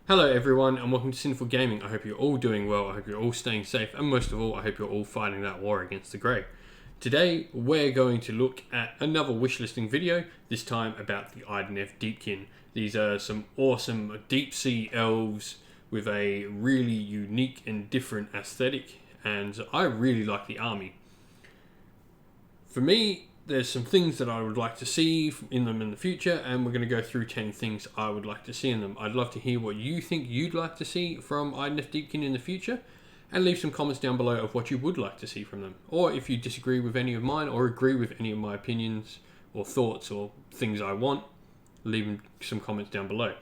Hello everyone and welcome to Sinful Gaming. I hope you're all doing well, I hope you're all staying safe, and most of all, I hope you're all fighting that war against the grey. Today, we're going to look at another wishlisting video, this time about the Idoneth Deepkin. These are some awesome deep sea elves with a really unique and different aesthetic, and I really like the army. For me, there's some things that I would like to see in them in the future, and we're going to go through 10 things I would like to see in them. I'd love to hear what you think you'd like to see from Idoneth Deepkin in the future, and leave some comments down below of what you would like to see from them. Or if you disagree with any of mine, or agree with any of my opinions, or thoughts, or things I want, leave some comments down below.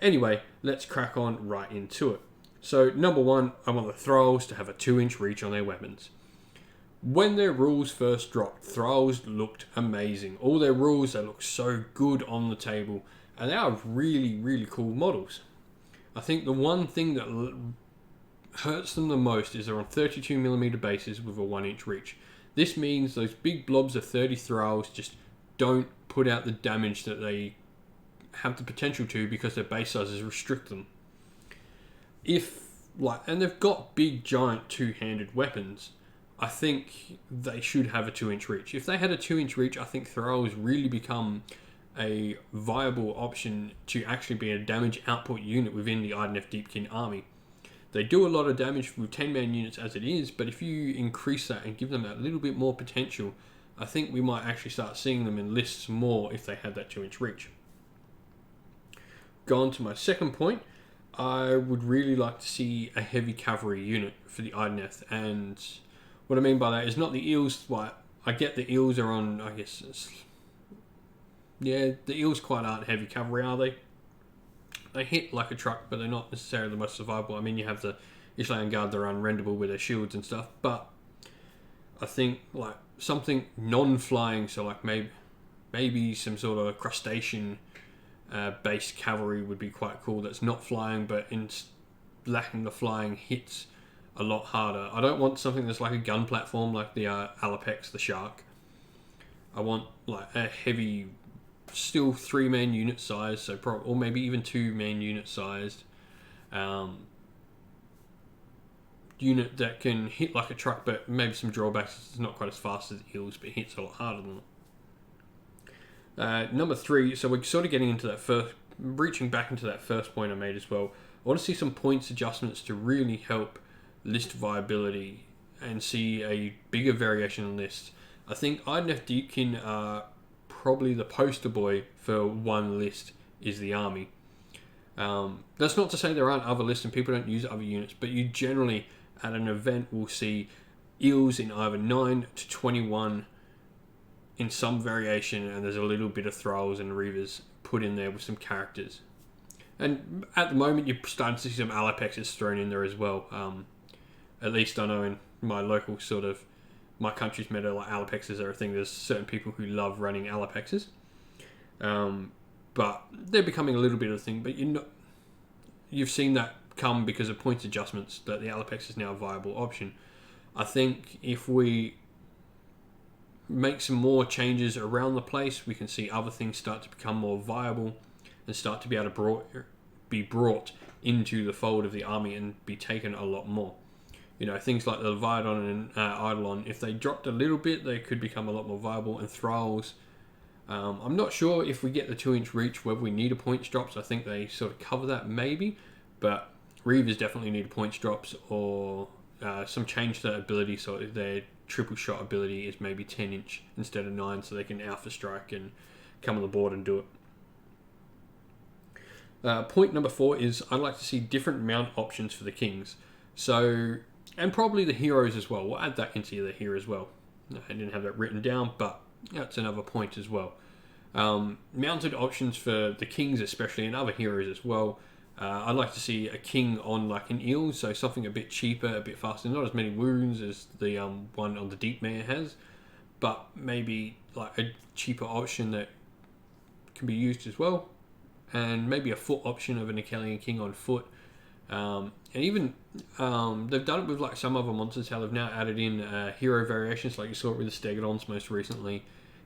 Anyway, let's crack on right into it. So, number one, I want the Thralls to have a 2-inch reach on their weapons. When their rules first dropped, Thralls looked amazing. All their rules, they look so good on the table, and they are really, really cool models. I think the one thing that hurts them the most is they're on 32mm bases with a 1-inch reach. This means those big blobs of 30 Thralls just don't put out the damage that they have the potential to because their base sizes restrict them. And they've got big, giant, two-handed weapons. I think they should have a 2-inch reach. If they had a 2-inch reach, I think Thralls really become a viable option to actually be a damage output unit within the Idoneth Deepkin army. They do a lot of damage with 10-man units as it is, but if you increase that and give them that little bit more potential, I think we might actually start seeing them in lists more if they had that 2-inch reach. Go on to my second point. I would really like to see a heavy cavalry unit for the Idoneth, and what I mean by that is not the eels. Like, I get the eels are on, the eels quite aren't heavy cavalry, are they? They hit like a truck, but they're not necessarily the most survivable. I mean, you have the Island Guard that are unrendable with their shields and stuff, but I think like something non-flying, so like maybe some sort of crustacean based cavalry would be quite cool. That's not flying, but in lacking the flying hits a lot harder. I don't want something that's like a gun platform like the Alapex, the shark. I want like a heavy, still 3-man unit size, or maybe even 2-man unit sized unit that can hit like a truck, but maybe some drawbacks. It's not quite as fast as eels, but hits a lot harder than them. Number 3, so we're sort of getting into that reaching back into that first point I made as well. I want to see some points adjustments to really help list viability and see a bigger variation in lists. I think Idoneth Deepkin are probably the poster boy for one list is the army. That's not to say there aren't other lists and people don't use other units, but you generally at an event will see eels in either 9 to 21 in some variation, and there's a little bit of Thralls and Reavers put in there with some characters. And at the moment you're starting to see some Alapexes thrown in there as well. At least I know in my local my country's meta, like Alapexes are a thing. There's certain people who love running Alapexes. But they're becoming a little bit of a thing. But you've seen that come because of points adjustments, that the Alapex is now a viable option. I think if we make some more changes around the place, we can see other things start to become more viable and start to be able to be brought into the fold of the army and be taken a lot more. You know, things like the Leviathan and Eidolon, if they dropped a little bit, they could become a lot more viable. And Thralls, I'm not sure if we get the 2-inch reach whether we need a points drops. I think they sort of cover that maybe, but Reavers definitely need points drops or some change to that ability, so their triple shot ability is maybe 10-inch instead of 9, so they can alpha strike and come on the board and do it. Point number 4 is I'd like to see different mount options for the kings. So, and probably the heroes as well. We'll add that into the here as well. I didn't have that written down, but that's another point as well. Mounted options for the kings especially, and other heroes as well. I'd like to see a king on like an eel, so something a bit cheaper, a bit faster. Not as many wounds as the one on the Deep Mare has, but maybe like a cheaper option that can be used as well. And maybe a foot option of an Icalian king on foot. And even they've done it with like some other monsters, how they've now added in hero variations, like you saw it with the Stegodons most recently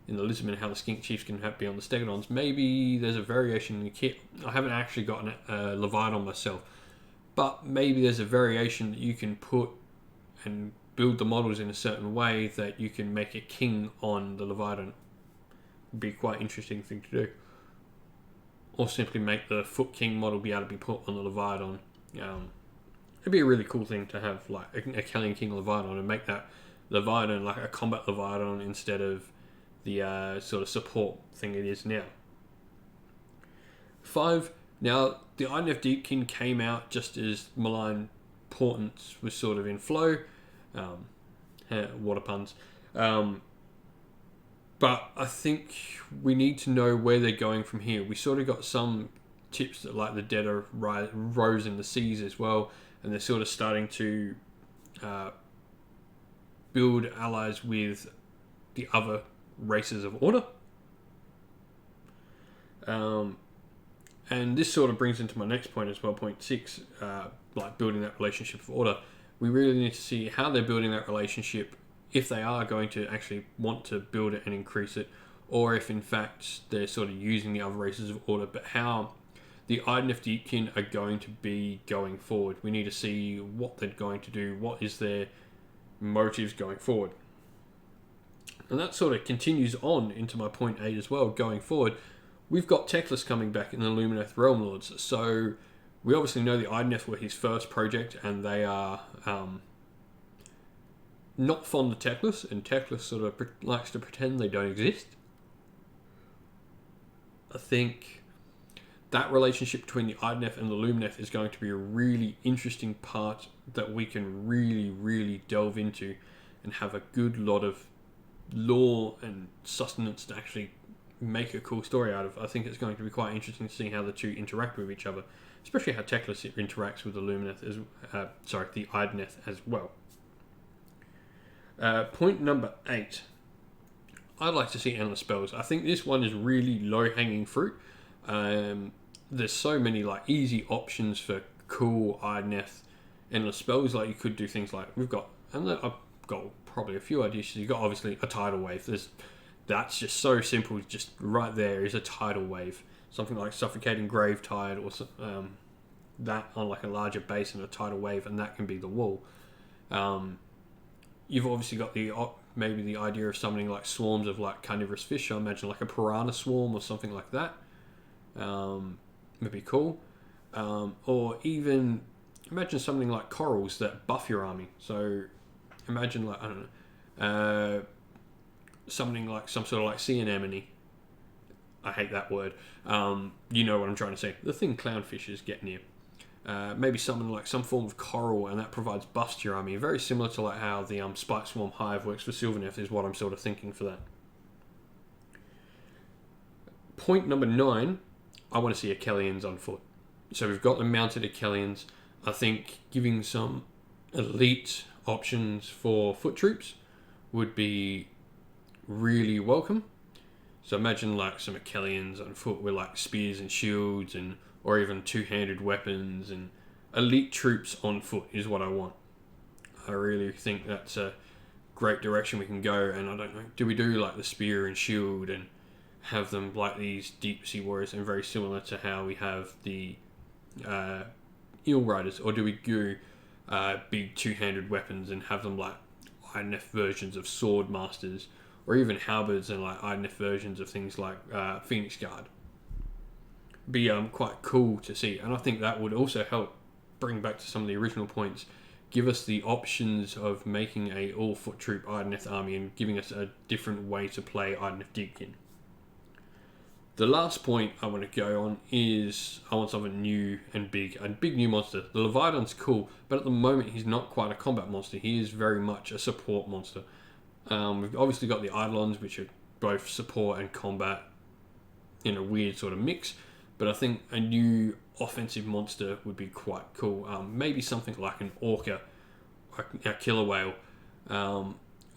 in the Lisbon, how the Skink Chiefs can be on the Stegodons. Maybe there's a variation in the kit. I haven't actually gotten a Leviathan myself, but maybe there's a variation that you can put and build the models in a certain way that you can make it king on the Leviathan. Would be quite interesting thing to do. Or simply make the Foot King model be able to be put on the Leviathan. It'd be a really cool thing to have like a Kellion King Leviathan and make that Leviathan like a combat Leviathan instead of the sort of support thing it is now. 5. Now, the Idoneth Deepkin came out just as Malign Portents was sort of in flow. Water puns. But I think we need to know where they're going from here. We sort of got some tips that like the dead are rose in the seas as well, and they're sort of starting to build allies with the other races of Order. And this sort of brings into my next point as well, point 6, like building that relationship of Order. We really need to see how they're building that relationship, if they are going to actually want to build it and increase it, or if in fact they're sort of using the other races of Order, but how the Idoneth Deepkin are going to be going forward. We need to see what they're going to do, what is their motives going forward. And that sort of continues on into my point 8 as well, going forward. We've got Teclis coming back in the Lumineth Realm Lords, so we obviously know the Idoneth were his first project, and they are not fond of Teclis, and Teclis sort of likes to pretend they don't exist. I think that relationship between the Idoneth and the Lumineth is going to be a really interesting part that we can really, really delve into and have a good lot of lore and sustenance to actually make a cool story out of. I think it's going to be quite interesting to see how the two interact with each other, especially how Teclis interacts with the Lumineth the Idoneth as well. Point number 8. I'd like to see endless spells. I think this one is really low-hanging fruit. There's so many like easy options for cool Idoneth endless spells. Like you could do things like I've got probably a few ideas. You've got obviously a tidal wave. That's just so simple. Just right there is a tidal wave. Something like Suffocating Grave Tide or that on like a larger base and a tidal wave, and that can be the wall. You've obviously got maybe the idea of summoning like swarms of like carnivorous fish. I imagine like a piranha swarm or something like that. Would be cool. Or even imagine something like corals that buff your army. So imagine like, I don't know, summoning like some sort of like sea anemone. I hate that word. You know what I'm trying to say. The thing clownfishes get near. Maybe summon like some form of coral, and that provides buffs to your army. Very similar to like how the Spike Swarm Hive works for Sylvaneth is what I'm sort of thinking for that. Point number 9, I want to see Kellions on foot. So we've got the mounted Kellions. I think giving some elite options for foot troops would be really welcome. So imagine like some Kellions on foot with like spears and shields or even two-handed weapons, and elite troops on foot is what I want. I really think that's a great direction we can go, and I don't know, do we do like the spear and shield and have them like these deep sea warriors and very similar to how we have the eel riders, or do we do big two-handed weapons and have them like Idoneth versions of sword masters, or even halberds and like Idoneth versions of things like Phoenix Guard? Be quite cool to see, and I think that would also help bring back to some of the original points, give us the options of making a all-foot troop Idoneth army and giving us a different way to play Idoneth Deepkin. The last point I want to go on is I want something new and big, a big new monster. The Leviathan's cool, but at the moment he's not quite a combat monster. He is very much a support monster. We've obviously got the Eidolons, which are both support and combat in a weird sort of mix, but I think a new offensive monster would be quite cool. Maybe something like an orca, a killer whale,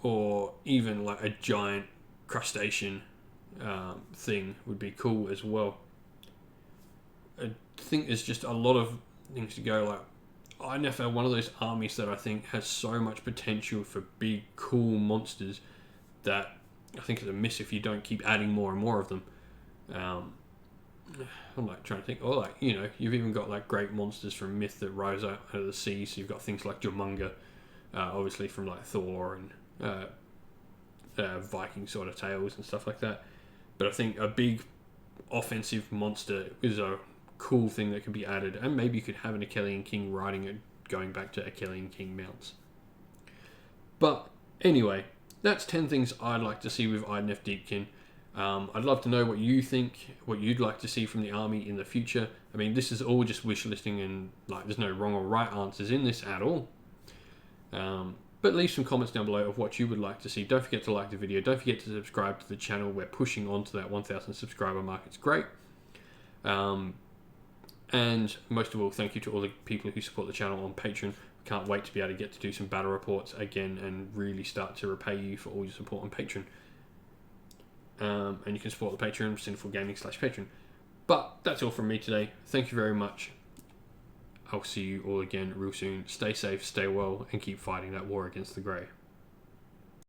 or even like a giant crustacean thing would be cool as well. I think there's just a lot of things to go. Like Idoneth are one of those armies that I think has so much potential for big, cool monsters that I think it's a miss if you don't keep adding more and more of them. I'm like trying to think. Oh, like, you know, you've even got like great monsters from myth that rise out of the sea. So you've got things like Jormungandr, obviously from like Thor and Viking sort of tales and stuff like that. But I think a big offensive monster is a cool thing that could be added, and maybe you could have an Achillean King riding it, going back to Achillean King mounts. But anyway, that's 10 things I'd like to see with Idoneth Deepkin. I'd love to know what you think, what you'd like to see from the army in the future. I mean, this is all just wish listing, and like, there's no wrong or right answers in this at all. But leave some comments down below of what you would like to see. Don't forget to like the video. Don't forget to subscribe to the channel. We're pushing on to that 1,000 subscriber mark. It's great. And most of all, thank you to all the people who support the channel on Patreon. Can't wait to be able to get to do some battle reports again and really start to repay you for all your support on Patreon. And you can support the Patreon, sinfulgaming.com/Patreon. But that's all from me today. Thank you very much. I'll see you all again real soon. Stay safe, stay well, and keep fighting that war against the Grey.